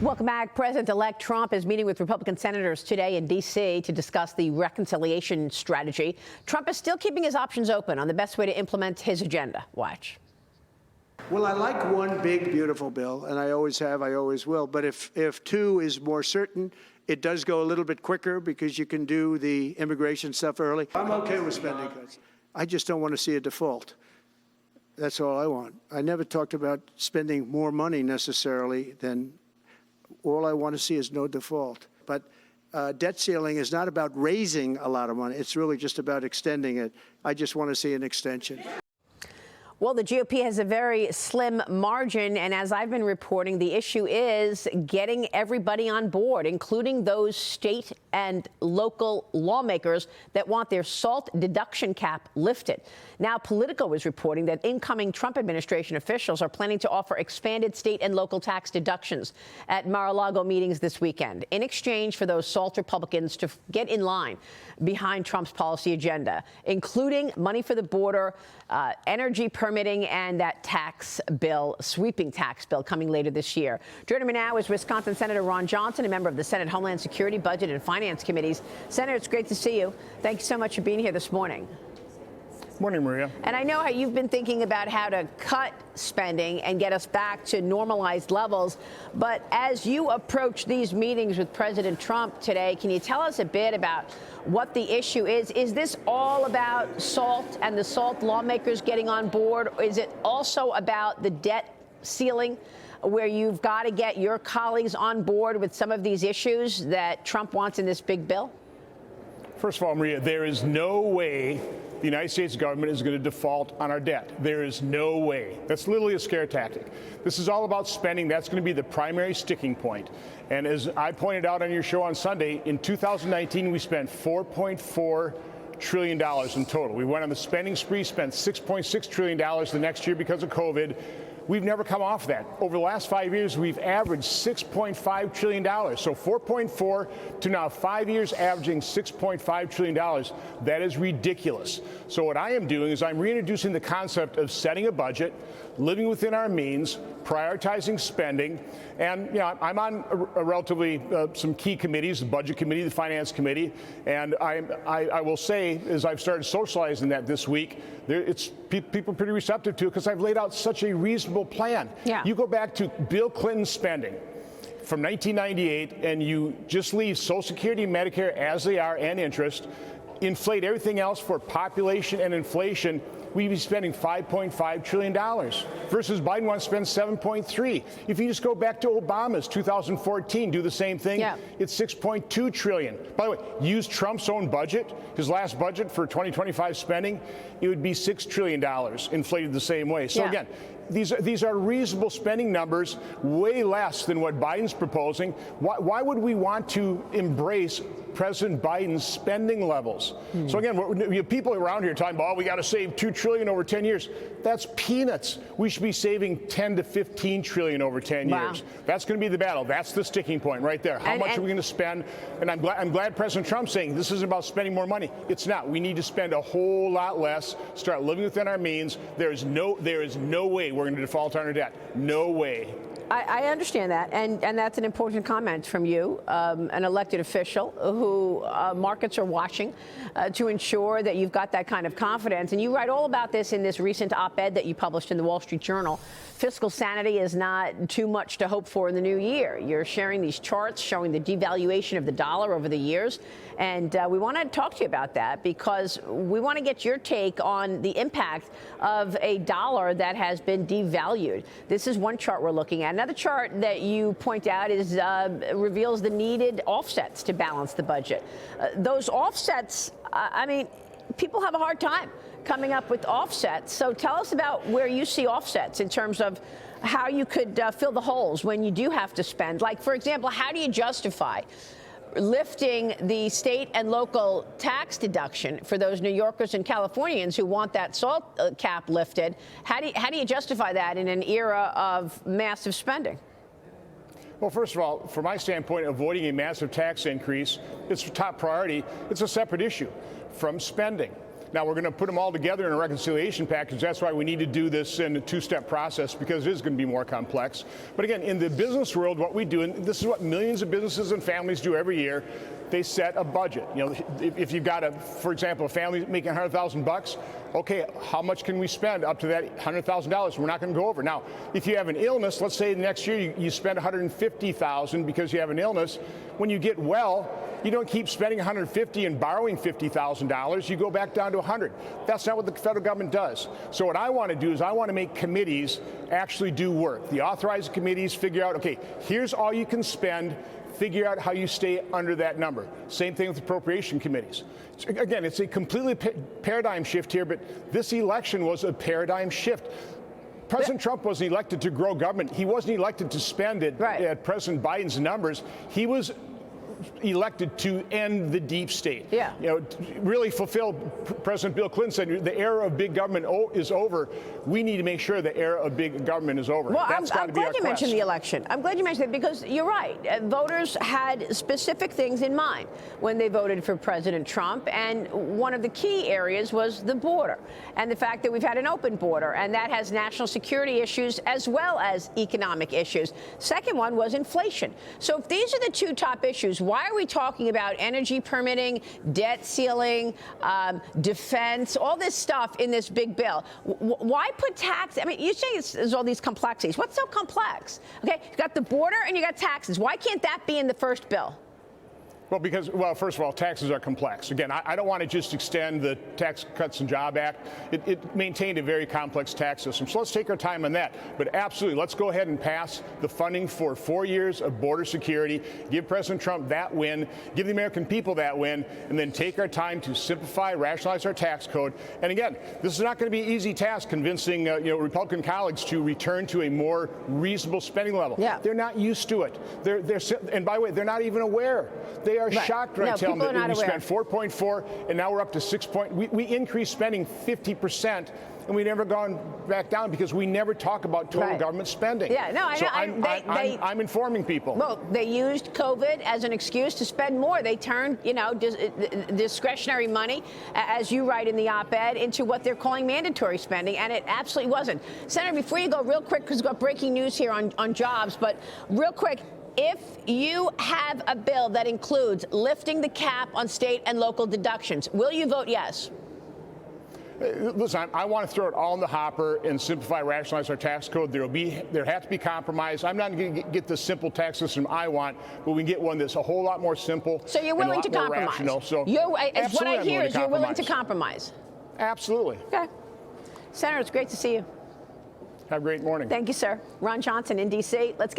Welcome back. President-elect Trump is meeting with Republican senators today in D.C. to discuss the reconciliation strategy. Trump is still keeping his options open on the best way to implement his agenda. Watch. Well, I like one big, beautiful bill, and I always have, I always will. But if two is more certain, it does go a little bit quicker because you can do the immigration stuff early. I'm okay with spending cuts. I just don't want to see a default. That's all I want. I never talked about spending more money necessarily than all I want to see is no default. But debt ceiling is not about raising a lot of money. It's really just about extending it. I just want to see an extension. Well, the GOP has a very slim margin, and as I've been reporting, the issue is getting everybody on board, including those state and local lawmakers that want their SALT deduction cap lifted. Now, Politico is reporting that incoming Trump administration officials are planning to offer expanded state and local tax deductions at Mar-a-Lago meetings this weekend in exchange for those SALT Republicans to get in line behind Trump's policy agenda, including money for the border, energy permitting, and that tax bill, sweeping tax bill coming later this year. Joining me now is Wisconsin Senator Ron Johnson, a member of the Senate Homeland Security, Budget, and Finance Committees. Senator, it's great to see you. Thank you so much for being here this morning. Morning, Maria. And I know how you've been thinking about how to cut spending and get us back to normalized levels. But as you approach these meetings with President Trump today, can you tell us a bit about what the issue is? Is this all about SALT and the SALT lawmakers getting on board? Or is it also about the debt ceiling, where you've got to get your colleagues on board with some of these issues that Trump wants in this big bill? First of all, Maria, there is no way the United States government is going to default on our debt. There is no way. That's literally a scare tactic. This is all about spending. That's going to be the primary sticking point. And as I pointed out on your show on Sunday, in 2019, we spent $4.4 trillion in total. We went on the spending spree, spent $6.6 trillion the next year because of COVID. We've never come off that. Over the last 5 years, we've averaged $6.5 trillion. So 4.4 to now 5 years averaging $6.5 trillion. That is ridiculous. So what I am doing is I'm reintroducing the concept of setting a budget, living within our means, prioritizing spending. And you know, I'm on a relatively some key committees, the Budget Committee, the Finance Committee. And I will say, as I've started socializing that this week, people are pretty receptive to it because I've laid out such a reasonable plan. Yeah. You go back to Bill Clinton's spending from 1998 and you just leave Social Security and Medicare as they are and interest, inflate everything else for population and inflation, we'd be spending $5.5 trillion versus Biden wants to spend $7.3. If you just go back to Obama's 2014, do the same thing, it's $6.2 trillion. By the way, use Trump's own budget, his last budget for 2025 spending, it would be $6 trillion inflated the same way. So again, these are reasonable spending numbers, way less than what Biden's proposing. Why would we want to embrace President Biden's spending levels? So again, people around here talking about, oh, we got to save $2 trillion over 10 years. That's peanuts. We should be saving 10 to 15 trillion over 10 years. That's going to be the battle. That's the sticking point right there. How much are we going to spend? And I'm glad President Trump's saying this isn't about spending more money. It's not. We need to spend a whole lot less, start living within our means. There is no way we're going to default on our debt. No way. I understand that, and that's an important comment from you, an elected official who markets are watching to ensure that you've got that kind of confidence. And you write all about this in this recent op-ed that you published in the Wall Street Journal. Fiscal sanity is not too much to hope for in the new year. You're sharing these charts showing the devaluation of the dollar over the years. And we want to talk to you about that because we want to get your take on the impact of a dollar that has been devalued. This is one chart we're looking at. Another chart that you point out is reveals the needed offsets to balance the budget. Those offsets, I mean, people have a hard time coming up with offsets. So tell us about where you see offsets in terms of how you could fill the holes when you do have to spend. Like, for example, how do you justify lifting the state and local tax deduction for those New Yorkers and Californians who want that SALT cap lifted? How do you justify that in an era of massive spending? Well, first of all, from my standpoint, avoiding a massive tax increase, it's a top priority. It's a separate issue from spending. Now, we're going to put them all together in a reconciliation package. That's why we need to do this in a two-step process, because it is going to be more complex. But again, in the business world, what we do, and this is what millions of businesses and families do every year, they set a budget. You know, if you've got for example, a family making $100,000, okay, how much can we spend up to that $100,000? We're not going to go over. Now, if you have an illness, let's say next year you spend $150,000 because you have an illness. When you get well, you don't keep spending $150 and borrowing $50,000. You go back down to $100. That's not what the federal government does. So what I want to do is I want to make committees actually do work. The authorized committees figure out, okay, here's all you can spend. Figure out how you stay under that number. Same thing with appropriation committees. Again, it's a completely paradigm shift here, but this election was a paradigm shift. President Trump wasn't elected to grow government. He wasn't elected to spend it at President Biden's numbers. He was elected to end the deep state. Yeah. You know, really fulfill, President Bill Clinton said, the era of big government is over. We need to make sure the era of big government is over. Well, That's I'm glad you mentioned the election. I'm glad you mentioned it, because you're right. Voters had specific things in mind when they voted for President Trump, and one of the key areas was the border and the fact that we've had an open border, and that has national security issues as well as economic issues. Second one was inflation. So if these are the two top issues, why are we talking about energy permitting, debt ceiling, defense, all this stuff in this big bill? Why put tax? I mean, you say there's all these complexities. What's so complex? Okay, you got the border and you got taxes. Why can't that be in the first bill? Well, well, first of all, taxes are complex. Again, I don't want to just extend the Tax Cuts and Jobs Act. It maintained a very complex tax system. So let's take our time on that. But absolutely, let's go ahead and pass the funding for 4 years of border security, give President Trump that win, give the American people that win, and then take our time to simplify, rationalize our tax code. And again, this is not going to be an easy task convincing Republican colleagues to return to a more reasonable spending level. Yeah. They're not used to it. And by the way, they're not even aware. They are shocked when I tell them that we spent 4.4 and now we're up to 6. We increased spending 50%, and we've never gone back down because we never talk about total government spending. Yeah, no, so I'm informing people. Well, they used COVID as an excuse to spend more. They turned, discretionary money, as you write in the op-ed, into what they're calling mandatory spending, and it absolutely wasn't. Senator, before you go, real quick, because we've got breaking news here on jobs, but real quick, if you have a bill that includes lifting the cap on state and local deductions, will you vote yes? Listen, I want to throw it all in the hopper and simplify, rationalize our tax code. There has to be compromise. I'm not going to get the simple tax system I want, but we can get one that's a whole lot more simple. So you're willing to compromise? Rational. So what I hear is you're willing to compromise. Absolutely. Okay. Senator, it's great to see you. Have a great morning. Thank you, sir. Ron Johnson in D.C. Let's get